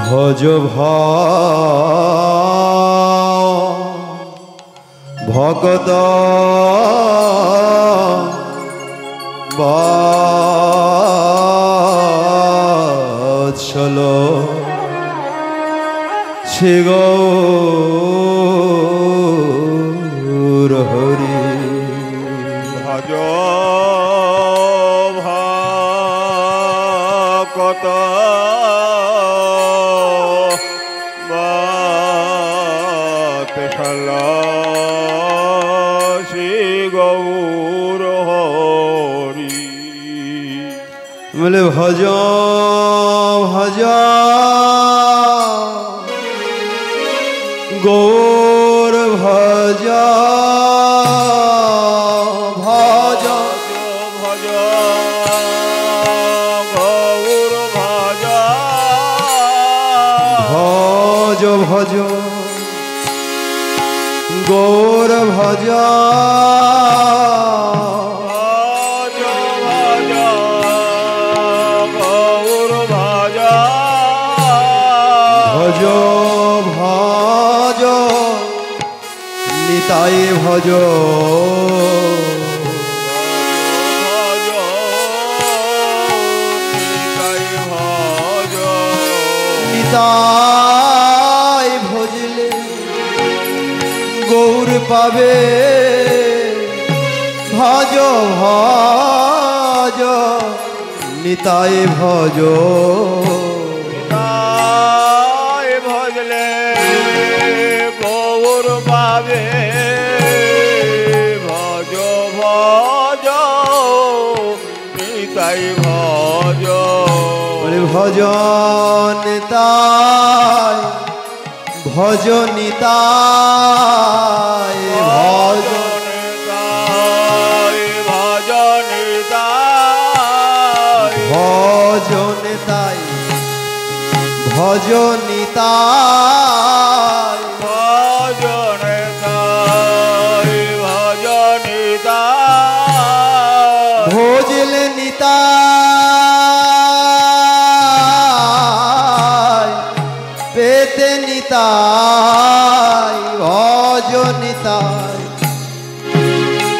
ভজ ভগত বাৎসল শ্রী গৌর হরি। ভজ ভগত বাৎসল শ্রী গৌর হরি। বলে ভজ ভজ গৌর ভজ ভজ ভজ গৌর ভজ ভজ ভজ গৌর ভজ ভজ ভজ নিতাই ভজ নিতাই ভজলে গৌর পাবে ভজ ভজ নিতাই ভজ ভজলে গৌর পাবে ভজ ভজ নিতাই ভজ। ভজ নিতাই ভজ নিতাই ভজ ভজ নিতাই ভজ নিতাই ভজ নিতাই ভজ নিতাই ভজ নিতাই ভজলে নিতাই পেতে নিতাই ভজ নিতাই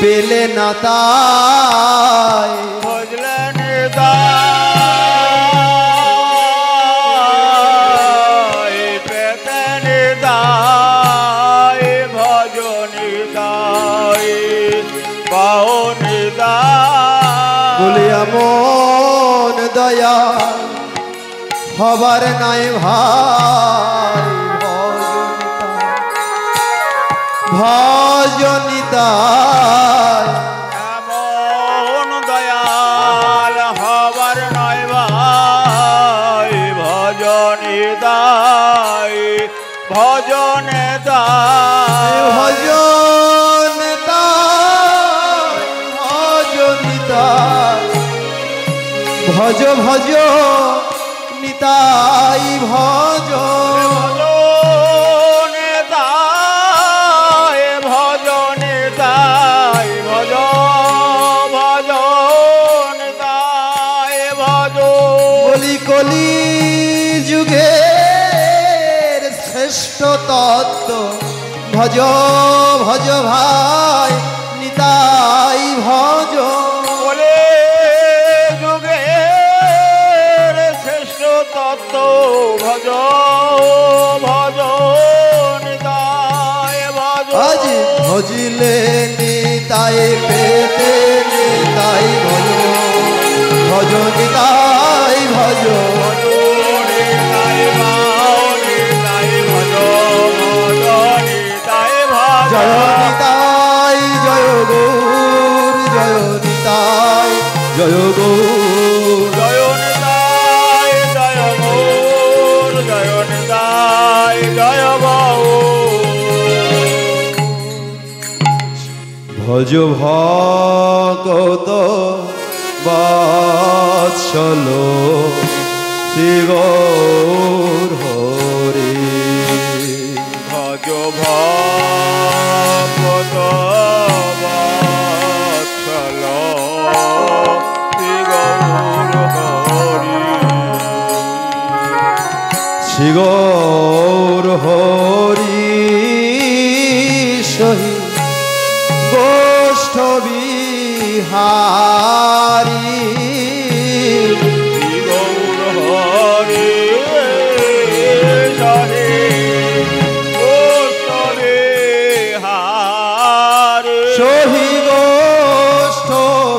পেলে না তাই ভজলে নিতাই পেতে নিতাই ভজ নিতাই পাও নিতাই বলিয়া মন দয়া হবার নাই ভাই ভজ নিতাই এমন দয়াল হবার নয় ভাই ভজ নিতাই ভজ নিতাই ভজ নিতাই ভজ নিতাই ভজ ভজ নিতাই ভজ ভজ নিতাই ভজ ভজ নিতাই ভজ বলি কলি যুগের শ্রেষ্ঠ তত্ত্ব ভজ ভজ ভাই নিতাই ভজ বলে যুগের শ্রেষ্ঠ তত্ত্ব ভজ ভজ নিতাই ভজ আজ ভজিলে নিতাই পেতে নিতাই ভজ ভজ নিতাই ভজ নিতাই নিতাই ভজ ভজ নিতাই ভজ জয় নিতাই জয় গৌর জয় নিতাই জয় গৌর জয় নিতাই জয় গৌর জয় নিতাই জয় গৌর। ভজ ভগত বাৎসল শ্রী গৌর হরি। ভজ ভগত বাৎসল শ্রী গৌর হরি। শ্রীগৌর হরি সহি গোষ্ঠ বিহারী গৌর হরি সহে গোষ্ঠবে হারে সহি গোষ্ঠ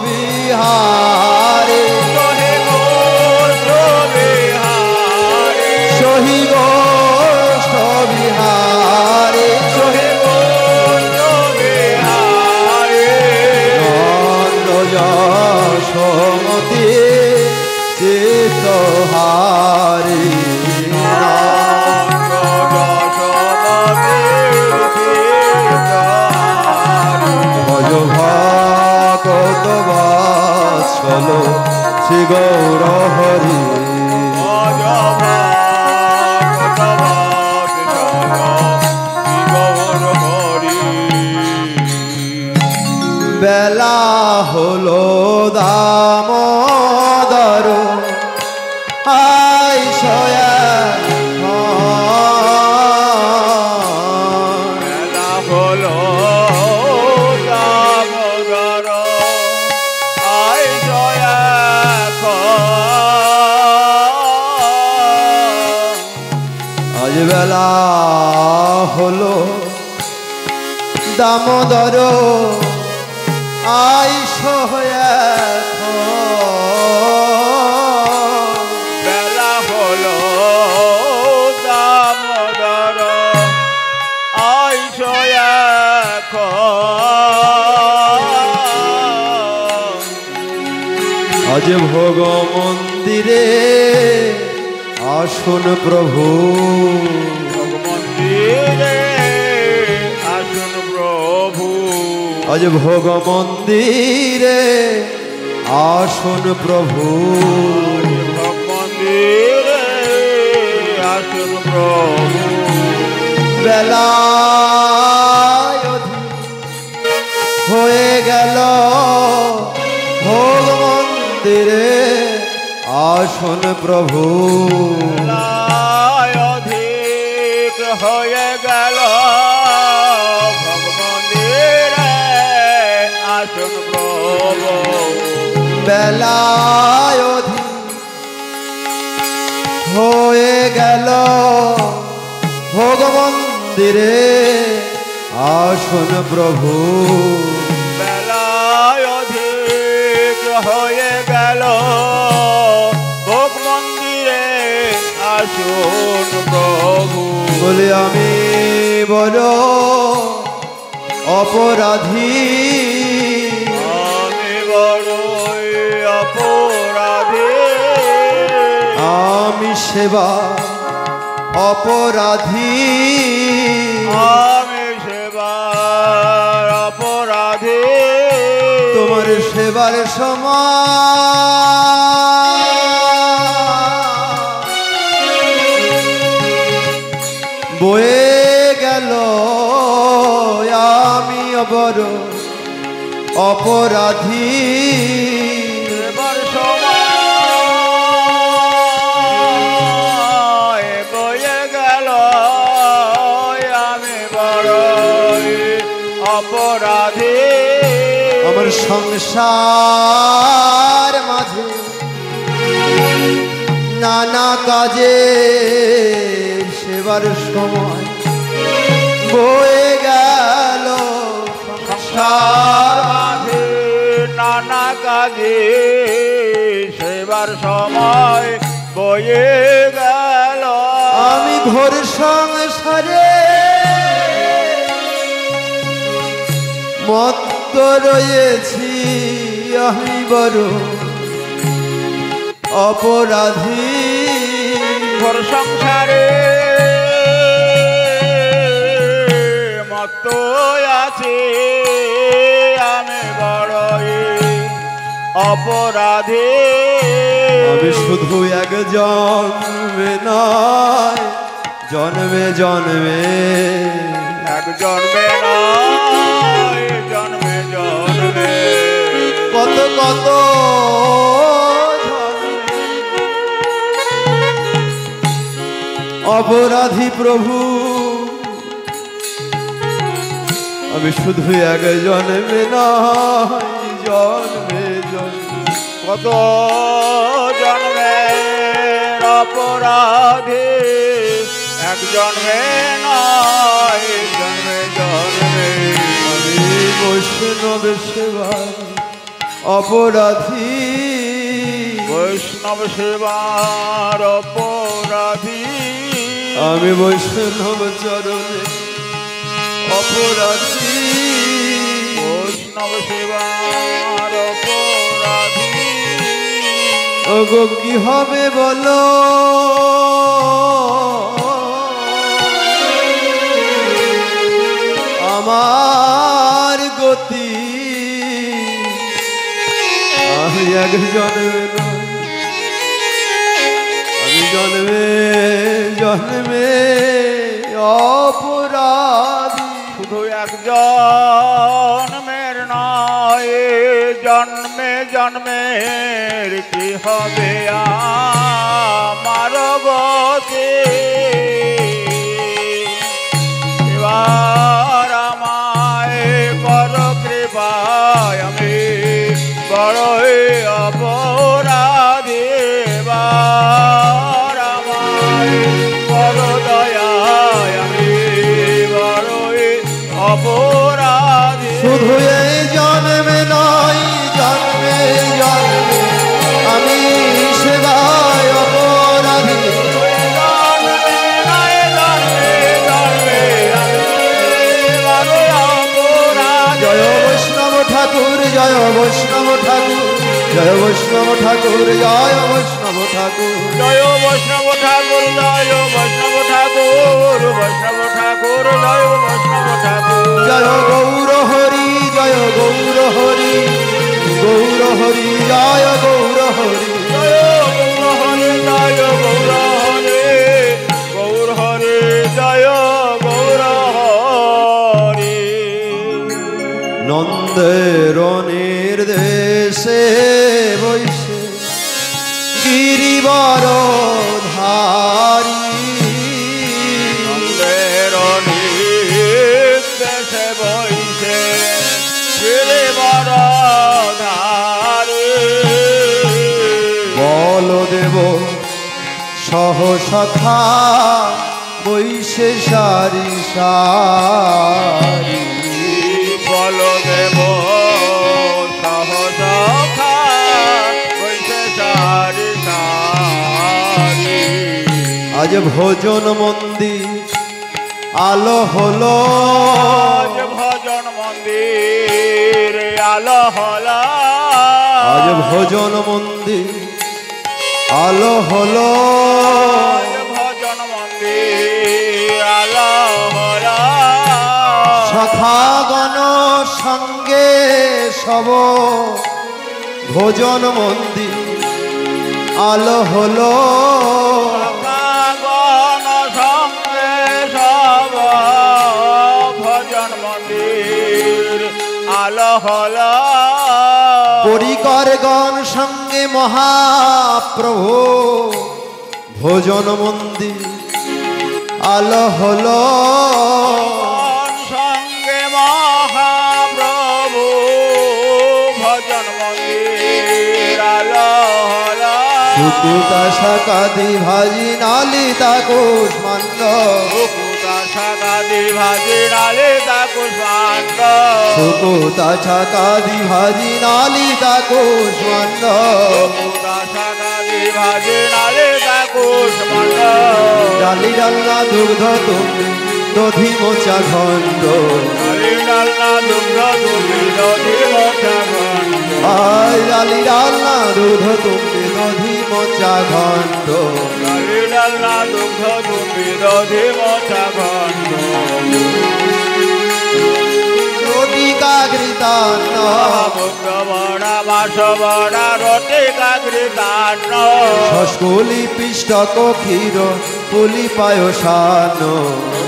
বিহারী সহে গোষ্ঠবে হারে সহি গোষ্ঠ বিহারী সহে গোষ্ঠবে হারে নন্দ যশোমতি চিত্তহারী ভজ ভাগবত বাৎসল শ্রী গৌর হরি বেলা হলো দামোদর আই সয়া আজ বেলা হলো দামোদর আই সয়া বেলা হলো দামোদর আইসো আজ ভোগ মন্দিরে আসুন প্রভু মন্দিরে আসুন প্রভু আজ ভোগ মন্দিরে আসুন প্রভু মন্দিরে আসুন প্রভু বেলা হয়ে গেল ভোগ মন্দিরে আসুন প্রভু অধিক হয়ে গেল মন্দিরে আসুন প্রভু বেলা হয়ে গেল ভোগ মন্দিরে আসুন প্রভু বেলায় অধিক হয়ে গেল ভোগ মন্দিরে আসুন প্রভু বলে আমি বড় অপরাধী আমি বড়ই অপরাধী আমি সেবা অপরাধী আমি সেবার অপরাধী তোমার সেবার সময় বয়ে গেল আমি বড় অপরাধী এবার সময় বয়ে গেল আমি বড়ই অপরাধী আমার সংসার মাঝে নানা কাজে সেবার সময় বয়ে গেল সংসার মাঝে নানা কাজে সেবার সময় বয়ে গেল আমি ঘোর সংসারে মত্ত রয়েছি আমি বড় অপরাধী ঘর সংসারে মত আছে আমি বড়ই অপরাধী আমি শুধু এক জন্মে নয় জন্মে জন্মে এক জন্মে নয় জন্মে জন্মে কত কত জন্মে অপরাধী প্রভু আমি শুধু এক জন্মে নয় জন্মে জন্মে কত জন্মের অপরাধী এক জন্মে নয় জন্মে জন্মে আমি বৈষ্ণব সেবার অপরাধী বৈষ্ণব সেবার অপরাধী আমি বৈষ্ণব চরণে অপরাধী বৈষ্ণব সেবার অপরাধী ওগো কি হবে বলো আমার গতি আমি এক জন্মে নয় আমি জন্মে জন্মে অপরাধী শুধু এক জন্মের নয় জন্মে জন্মের কি হবে আমার গতি এবার আমায় কর কৃপায় আমি বড়ই অপরাধী এবার আমায় কর দয়ায় আমি বড়ই অপরাধী শুধু এই জন্মে নয় জন্মে জন্মে আমি সেবায় অপরাধী জয় বৈষ্ণব ঠাকুর জয় বৈষ্ণব ঠাকুর জয় বৈষ্ণব ঠাকুর জয় বৈষ্ণব ঠাকুর জয় বৈষ্ণব ঠাকুর জয় বৈষ্ণব ঠাকুর বৈষ্ণব ঠাকুর জয় বৈষ্ণব ঠাকুর জয় গৌর হরি জয় গৌর হরি গৌর হরি জয় গৌর হরি জয় গৌর হরে জয় গৌর হরে গৌর হরে জয় গৌর হরে নন্দের নির্দেশে বৈশে গিরিবর ধারী নন্দের নির্দেশে বৈশে গিরিবর ধারী বলদেব সহসখা বৈশে সারি সারি বলদেব সহসখা বৈশে সারি সারি আজ ভোজন মন্দির আলো হলো আজ ভজন মন্দির আলো হলা আজ ভোজন মন্দির আলো হলো আজ ভজন মন্দির আলো হলা সখাগণ সঙ্গে সব ভোজন মন্দির আলো হলো সখাগণ সঙ্গে সব ভজন মন্দির আলো হলা পরিকরগণ সঙ্গে মহাপ্রভু ভোজন মন্দির আলো হলো সঙ্গে মহাপ্রভু ভজন মন্দির আলো হলা সুকুতা শাকাদি ভাজি নালিতা কুষ্মান্ড সুকুতা শাকাদি ভাজি নালিতা কুষ্মান্ড সুকুতা শাকাদি ভাজি নালিতা কুষ্মান্ড সুকুতা শাকাদি ভাজি নালিতা কুষ্মান্ড ডালি ডালনা দুগ্ধ তুমি দধি মোচা ঘণ্ড ডালি ডালনা দুগ্ধ তুমি দধি মোচা ঘণ্ড আয় ডালি ডালনা দুগ্ধ তুমি দধি মোচা ঘণ্ড ডালি ডালনা দুগ্ধ তুমি দধি মোচা ঘণ্ড রটিকা ঘৃতান্ন মুগ্ধ বড়া বাস বড়া রটিকা ঘৃতান্ন শস্কুলি পিষ্টক ক্ষীর পুলি পায়সান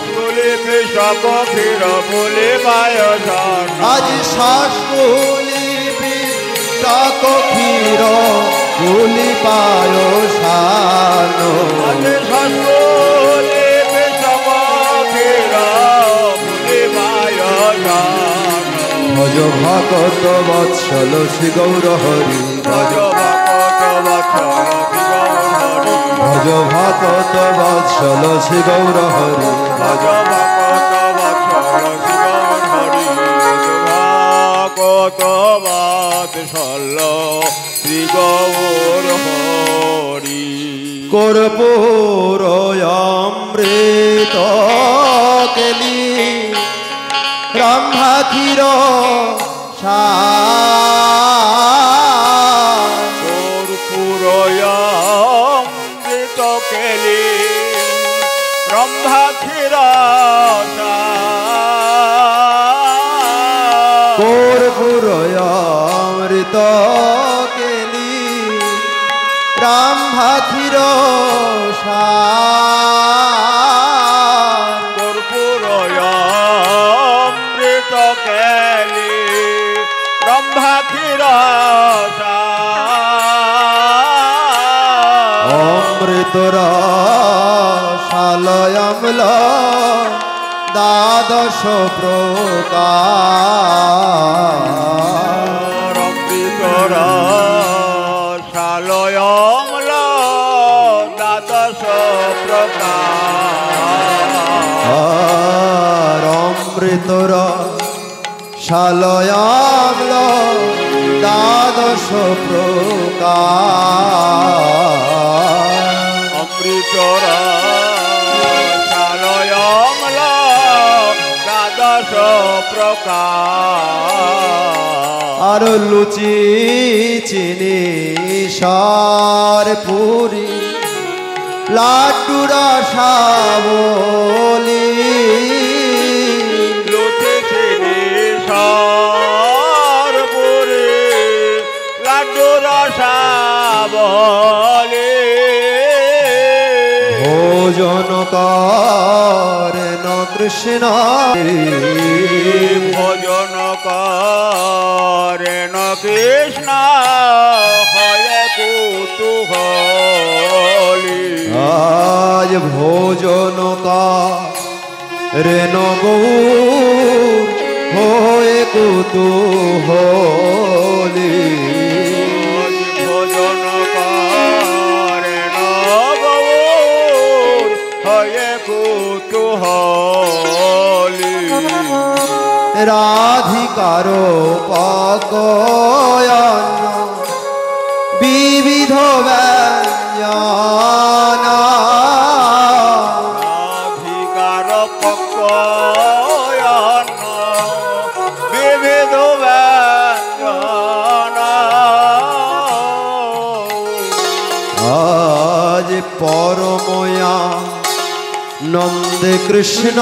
ফুলি কৃষক ক্ষীর ফুলি পায়সন আজ শস্কুলি পিষ্টক ক্ষীর পুলি পায়সান আজ সস্কুলি ভজ ভাগত বৎসল শ্রী গৌর হরি ভজ ভকত বৎসল শ্রী গৌর হরি ভজ ভাগত বৎসল শ্রী গৌর হরি ভজ ভকত বৎসল শ্রী গৌর হরি ভকত বৎসল শ্রী গৌর হরি কর্পূর অমৃত কেলি ব্রহ্মা ক্ষীর কর্পূর অমৃত কেলি ব্রহ্মা ক্ষীর কর্পূর অমৃত কেলি ব্রহ্মা ক্ষীর কর্পূর অমৃত কেলি ব্রহ্মা ক্ষীর অমৃতর শালয়মল দ্বাদশ প্রকার অমৃতর শালয়মল দ্বাদশ প্রকার অমৃতর শালয়মল দ্বাদশ প্রকার অমৃতর শালয়মল দ্বাদশ প্রকার আর লুচি চিনি সার পুরি লাড্ডু রসাবলি লুচি চিনি সার পুরি লাড্ডু রসাবলি ভোজন করেন কৃষ্ণ ভজন করেন কৃষ্ণ হয় কুতুহলী আজ ভোজন করেন গৌর হয়ে কুতুহলী ভজন করেন গৌর হয় কুতুহলী রাধিকার পকয়ন বিবিধ ব্যঞ্জন রাধিকার পকয়ন বিবিধ ব্যঞ্জন আজ পরময়া নন্দে কৃষ্ণ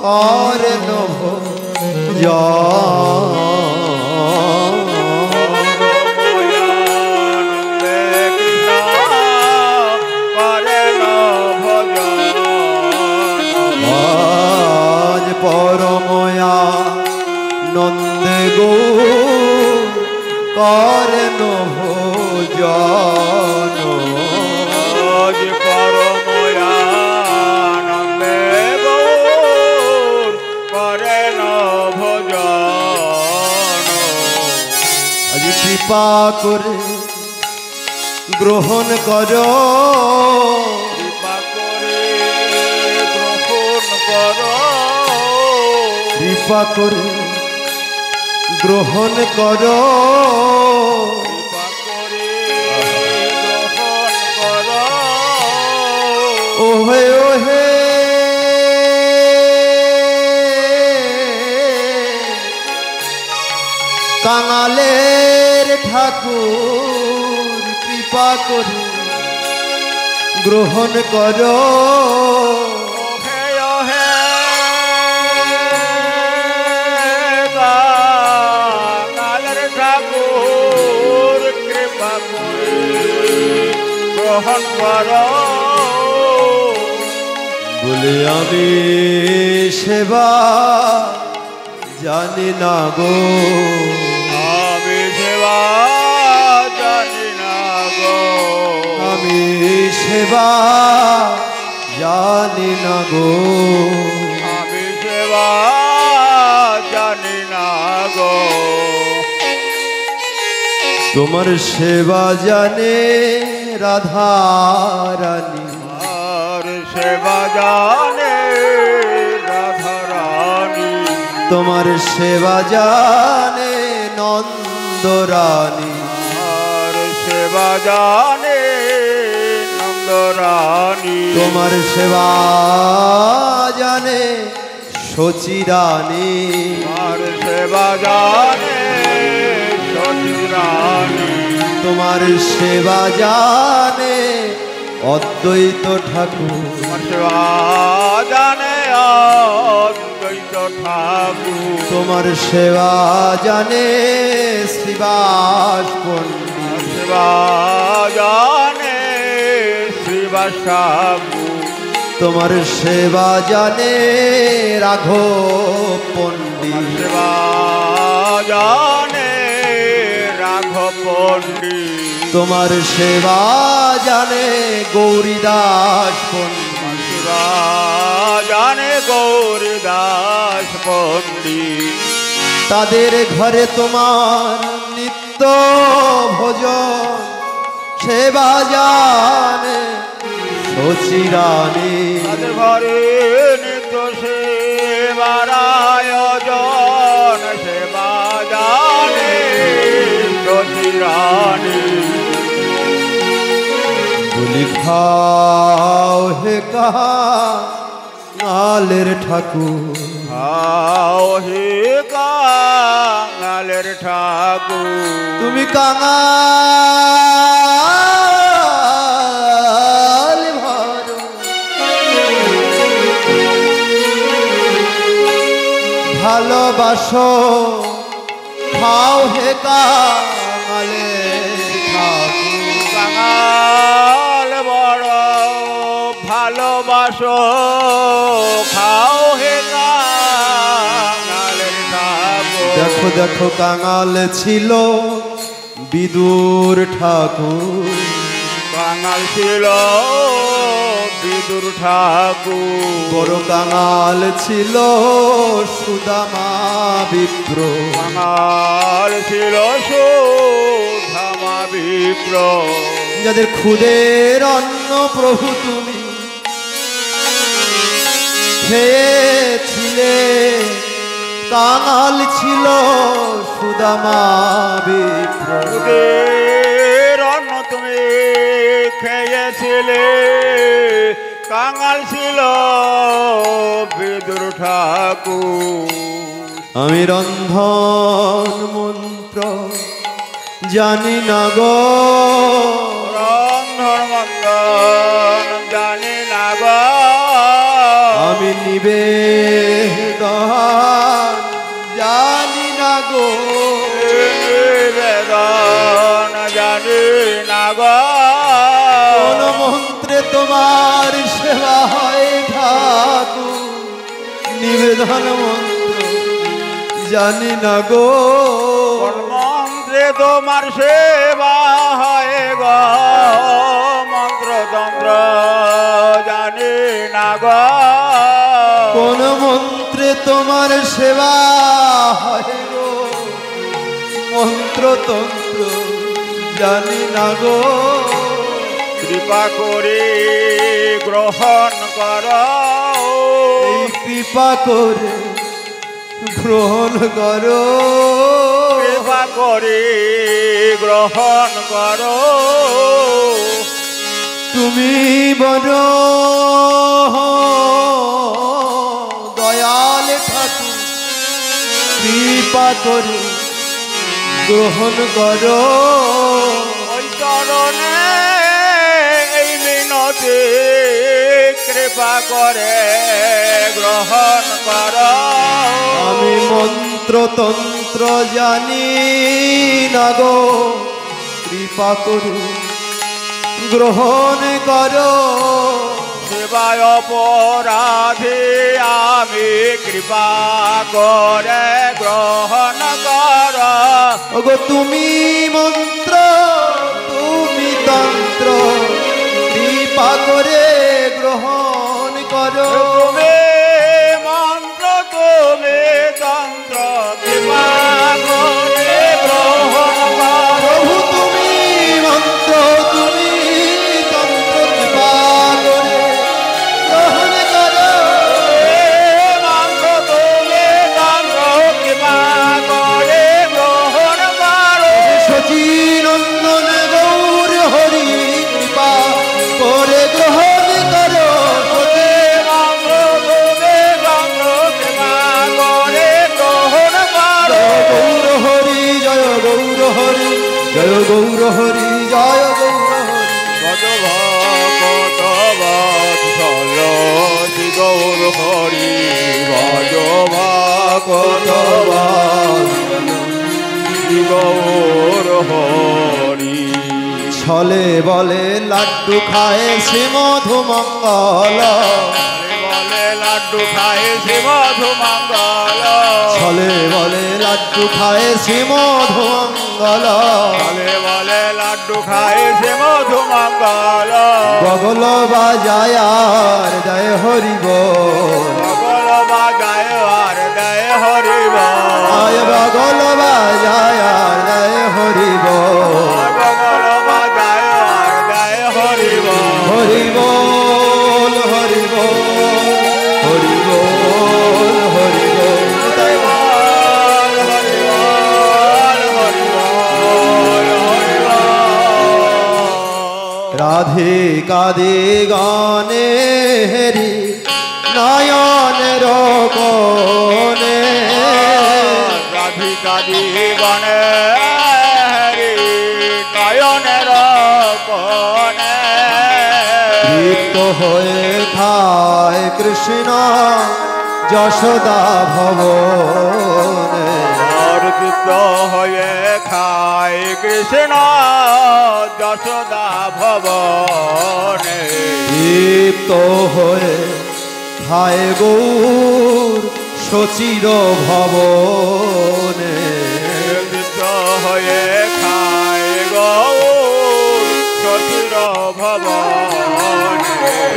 করেন আজ পরময়া নন্দে গো করেন ভোজন আজ পরময়ানন্দে গৌর করেন ভজন আজ কৃপা করে গ্রহণ কর কৃপা করে গ্রহণ কর কৃপা করে গ্রহণ কর কৃপা করে গ্রহণ কর ওহে ওহে কাঙালের ঠাকুর কৃপা করে গ্রহণ কর ওহে ওহে কালের ঠাকুর কৃপা করে গ্রহণ কর বলে আমি সেবা জানি না গো আমি সেবা জানি না গো আমি সেবা জানি না গো আমি সেবা জানি না তোমার সেবা জানে রাধা রানী, আর সেবা জানে রাধা রানী, তোমার সেবা জানে নন্দ রানী, আর সেবা জানে নন্দ রানী, তোমার সেবা জানে শচী রানী, আর সেবা জানে সতী রানী, তোমার সেবা জানে অদ্বৈত ঠাকুর, তোমার সেবা জানে অদ্বৈত ঠাকুর, তোমার সেবা জানে শ্রীবাস পণ্ডিত, সেবা জানে শ্রীবাস ঠাকুর, তোমার সেবা জানে রাঘব পণ্ডিত, সেবা জানে রাঘব পণ্ডিত, তোমার সেবা জানে গৌরীদাস পণ্ডিত, সেবা জানে গৌরীদাস পণ্ডিত, তাদের ঘরে তোমার নিত্য ভোজন সেবা জানে শচী রানী, তাদের ঘরে নিত্য সেবার আয়োজন সেবা জানে সতী রানী, বলি খাও হে কাঙালের ঠাকুর, হাও হে কাঙালের ঠাকুর, তুমি কাঙাল ভরো ভালোবাসো খাও হে কাঙালের ঠাকুর, কাঙাল বড় ভালোবাসো খাও হে কাঙালের ঠাকুর, দেখো দেখো কাঙাল ছিল বিদুর ঠাকুর, কাঙাল ছিল বিদুর ঠাকুর, বড় কাঙাল ছিল সুদামা বিপ্র, কাঙাল ছিল সুধামা বিপ্র, যাদের খুদের অন্ন প্রভু তুমি খেয়েছিলে, কাঙাল ছিল সুদামা বিপ্র, ওদের অন্ন তুমি খেয়েছিলে, কাঙাল ছিল বিদুর ঠাকুর, আমি রন্ধন মন্ত্র জানি না গো, রন্ধন মন্দন জানি না গো, আমি নিবেদন জানি না গো, নিবেদন জানি না গো, কোন মন্ত্রে তোমার সেবা হয় ঠাকুর, নিবেদন মন্ত্র জানি না গো, কোন মন্ত্রে তোমার সেবা হয় গো, মন্ত্রতন্ত্র জানি না গো, কোন মন্ত্রে তোমার সেবা হয় গো, মন্ত্রতন্ত্র জানি না গো, কৃপা করে গ্রহণ কর, এই কৃপা করে গ্রহণ করো, কৃপা করে গ্রহণ কর, তুমি বড় দয়াল ঠাকুর, কৃপা করে গ্রহণ করো, ওই চরণে এই মিনতি কৃপা করে গ্রহণ কর, আমি মন্ত্রতন্ত্র জানি না গো, কৃপা করে গ্রহণ করো, সেবায় অপরাধী আমি কৃপা করে গ্রহণ কর, ওগো তুমি মন্ত্র তুমি তন্ত্র কৃপা করে গ্রহণ করো, তুমি মন্ত্র তুমি তন্ত্র কৃপা করে গ্রহণ কর, প্রভু জয় গৌর হরি জয় গৌর হরি ভজ ভকত বৎসল শ্রী গৌর হরি ভজ ভকত শ্রী গৌর হরি ছলে বলে লাড্ডু খায় শ্রী মধুমঙ্গল বলে লাড্ডু খায় শ্রী মধুমঙ্গল ছলে বলে লাড্ডু খায় শ্রী মধুমঙ্গল বলে লাড্ডু খায় শ্রী মধুমঙ্গল বগল বাজায় আর জয় হরি বল বগল বাজায় আর জয় হরি বল আয় বগল বাজায় আর জয় হরি বল বগল বাজায় আর জয় হরি বল হরি বল হরি বল হরি বল হরি বল হরি বল হরি বল হরি বল হরি বল রাধে কাদে গানে হেরি নয়নের কোণে রাধিকা জীবনে হরি নয়নের কোণে তৃপ্ত হয়ে খায় কৃষ্ণ যশোদা ভবনে অর্পিত হয়ে খায় কৃষ্ণ যশোদা ভবনে তৃপ্ত হয়ে খায় গৌর সচির ভবনে অর্পিত হয়ে খায় গৌর সচির ভবনে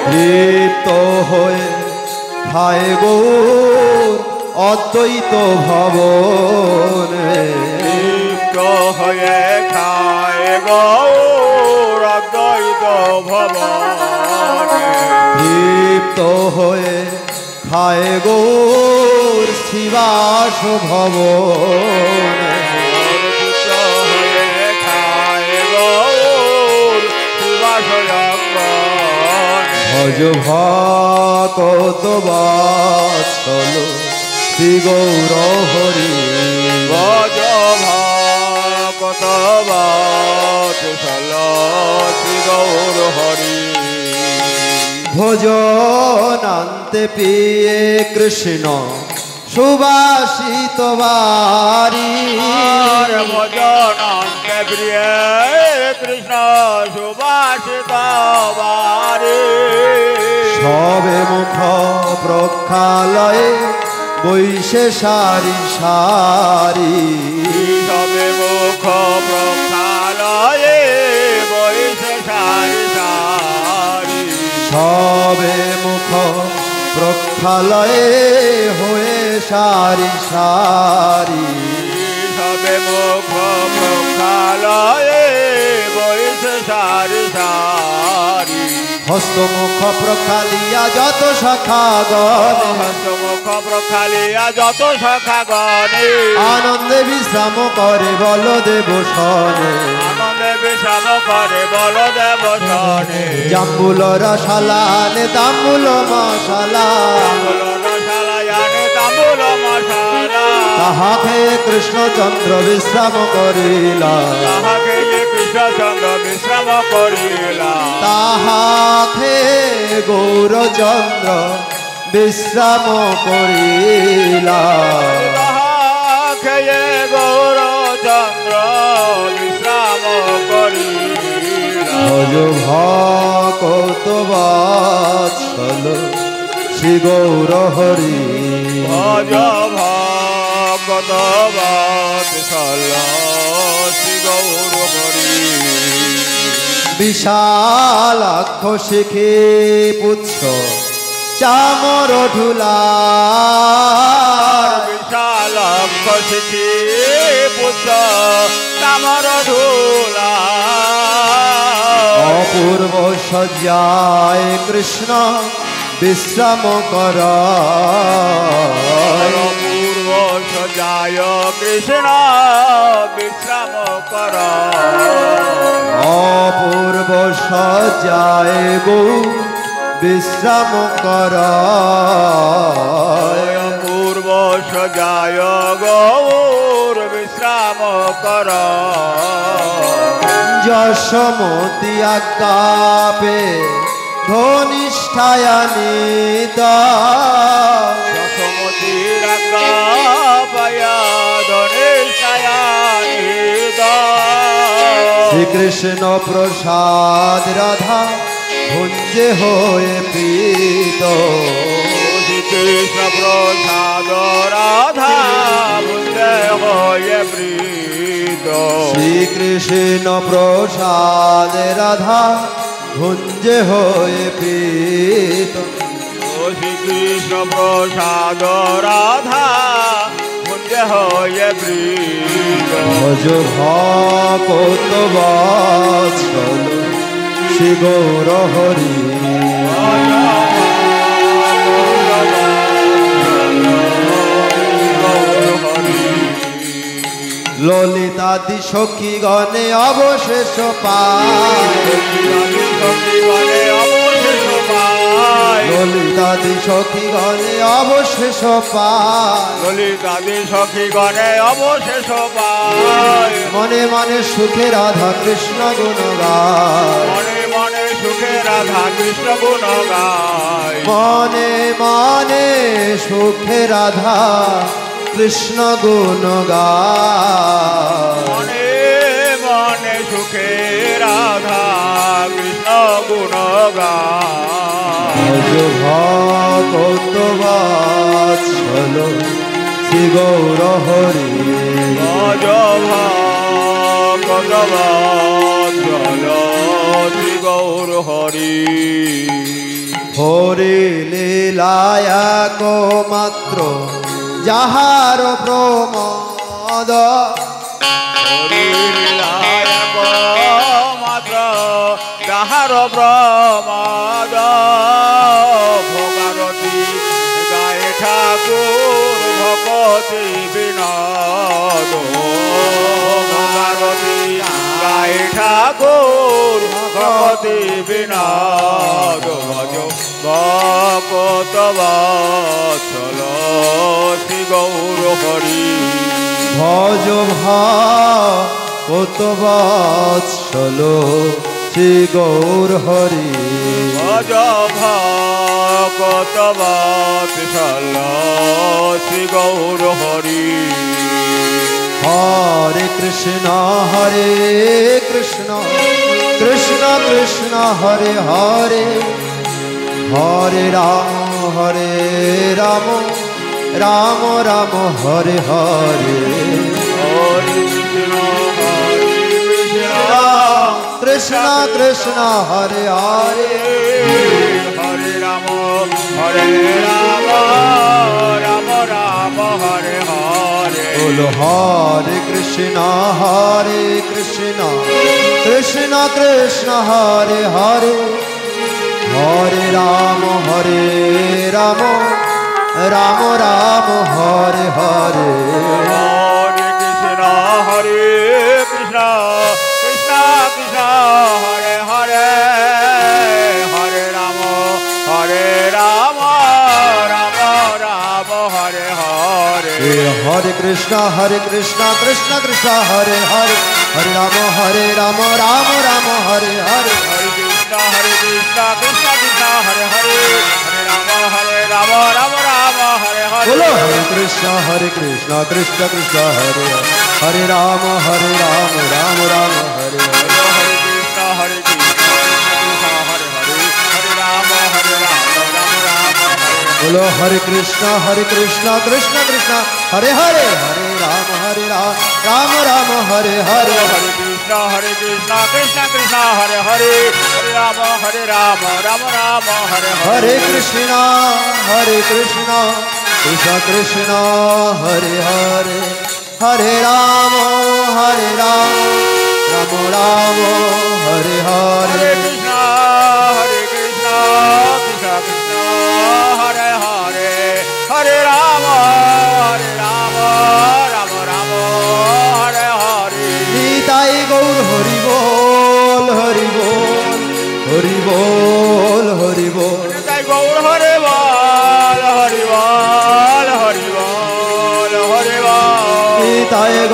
তৃপ্ত হয়ে খায় গৌর অদ্বৈত ভবনে তৃপ্ত হয়ে খায় গৌর অদ্বৈত ভবনে তৃপ্ত হয়ে খায় গৌর শিবাস ভবনে অর্পিত হয়ে খায় গৌর শিবাশয়গ্রহণে ভজ ভকত বাৎসল শ্রী গৌর হরি ভজ ভকত বৎসল শ্রী গৌর হরি ভজনান্তে পেয়ে কৃষ্ণ সুবাসিত বারি ভজনান্তে প্রিয় কৃষ্ণ সুবাসিত বারে সবে মুখ প্রক্ষালয়ে বৈশে সারি সারি সবে মুখ প্রক্ষালয়ে বৈশে সারি সারি সবে মুখ প্রক্ষালয়ে হয়ে সারি সারি সবে মুখ প্রক্ষালয়ে বৈশে সারি সারি হস্তমুখ প্রক্ষালিয়া যত সখাগণ হস্তমুখ প্রক্ষালিয়া যত সখাগণে আনন্দে বিশ্রাম করে বলদেব সনে আনন্দে বিশ্রাম করে বলদেব সনে জাম্বুল রসালানে তাম্বুল মশালা রসালায়ানে তাম্বুল মশালা তাহা খেয়ে কৃষ্ণচন্দ্র বিশ্রাম করিলা তাহাকে কৃষ্ণচন্দ্র বিশ্রাম করিলা তাহা খেয়ে গৌরচন্দ্র বিশ্রাম করিলা খেয়ে গৌরচন্দ্র বিশ্রাম করিলা ভজ ভকত বাৎসল শ্রী গৌর হরি ভজ ভকত বৎসল শ্রী গৌর হরি বিশালাক্ষ শিখে পুচ্ছ চামর ঢুলা বিশাল শিখি পুচ্ছ চামর ধুলা অপূর্ব সজ্জায় কৃষ্ণ বিশ্রাম কর পূর্ব সজায় কৃষ্ণ বিশ্রাম কর অপূর্ব সজ্জায় গৌ বিশ্রাম কর পূর্ব সজায় গৌর ঠাকুর বিশ্রাম কর যশোমতি আজ্ঞাপে ধনিষ্ঠায়ানিত যশোমতির আজ্ঞা পায়া ধনিষ্ঠায়ানিত শ্রীকৃষ্ণ প্রসাদ রাধা ভুঞ্জে হয়ে প্রীত শ্রীকৃষ্ণ প্রসাদ রাধা ভুঞ্জে হয়ে প্রীত শ্রীকৃষ্ণ প্রসাদ রাধা ভুঞ্জে হয়ে প্রীত শ্রীকৃষ্ণ প্রসাদ রাধা ভুঞ্জে হয়ে প্রীত ভজ ভকত বাৎসল শ্রী গৌর হরি ললিতাদি সখী গণে অবশেষ পায় ললিতাদি সখী গণে অবশেষ পায় ললিতাদি সখী গণে অবশেষ পায় মনে মনে সুখে রাধা কৃষ্ণ গুণ গায় মনে মনে সুখে রাধা কৃষ্ণ গুণ গায় মনে মনে সুখে রাধা কৃষ্ণ গুণ গায় মনে মনে সুখে রাধা কৃষ্ণ গুণ গায় ভকত বাৎসল শ্রী গৌর হরি ভজ ভকত বাৎসল শ্রী গৌর হরি হরি লীলায় মাত্র যাহার প্রমোদ হরি লীলায় মাত্র যাহার প্রমাদ ভোগারতি গায়ে ঠাকুর ভকতি বিনোদ ভোগারতি গায়ে ঠাকুর ভকতি বিনোদ ভজ ভকত বাৎসল শ্রী গৌর হরি ভজ ভকত বাৎসল শ্রী গৌর হরি ভজ ভকত বাৎসল শ্রী গৌর হরি হরে কৃষ্ণ কৃষ্ণ কৃষ্ণ হরে হরে হরে রাম রাম রাম হরে হরে হরে কৃষ্ণ কৃষ্ণ কৃষ্ণ হরে হরে হরে রাম রাম রাম হরে হরে বলো হরে কৃষ্ণ কৃষ্ণ কৃষ্ণ হরে হরে হরে রাম রাম রাম হরে হরে হরে কৃষ্ণ কৃষ্ণ কৃষ্ণ হরে হরে হরে রাম রাম রাম হরে হরে হরে কৃষ্ণ কৃষ্ণ কৃষ্ণ হরে হরে হরে রাম রাম রাম হরে হরে হরে কৃষ্ণ কৃষ্ণ কৃষ্ণ হরে হরে হরে রাম রাম হরে হরে बोलो हरे कृष्ण कृष्ण कृष्ण हरे हरे राम राम राम हरे हरे हरे कृष्ण कृष्ण हरे हरे हरे राम राम हरे बोलो हरे कृष्ण कृष्ण कृष्ण हरे हरे हरे राम राम हरे हरे हरे कृष्ण कृष्ण कृष्ण हरे हरे हरे राम राम हरे हरे कृष्ण कृष्ण कृष्ण हरे हरे हरे राम राम हरे हरे हरे कृष्ण कृष्ण कृष्ण हरे हरे हरे राम राम हरे हरे निताई गौर हरि बोल हरि बोल हरि बोल हरि बोल निताई गौर हरे बोल हरि बोल हरि बोल हरि बोल निताई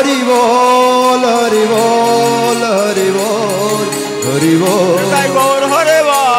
হরি বল হরি বল হরি বল হরি বল তাই গৌর হরে বল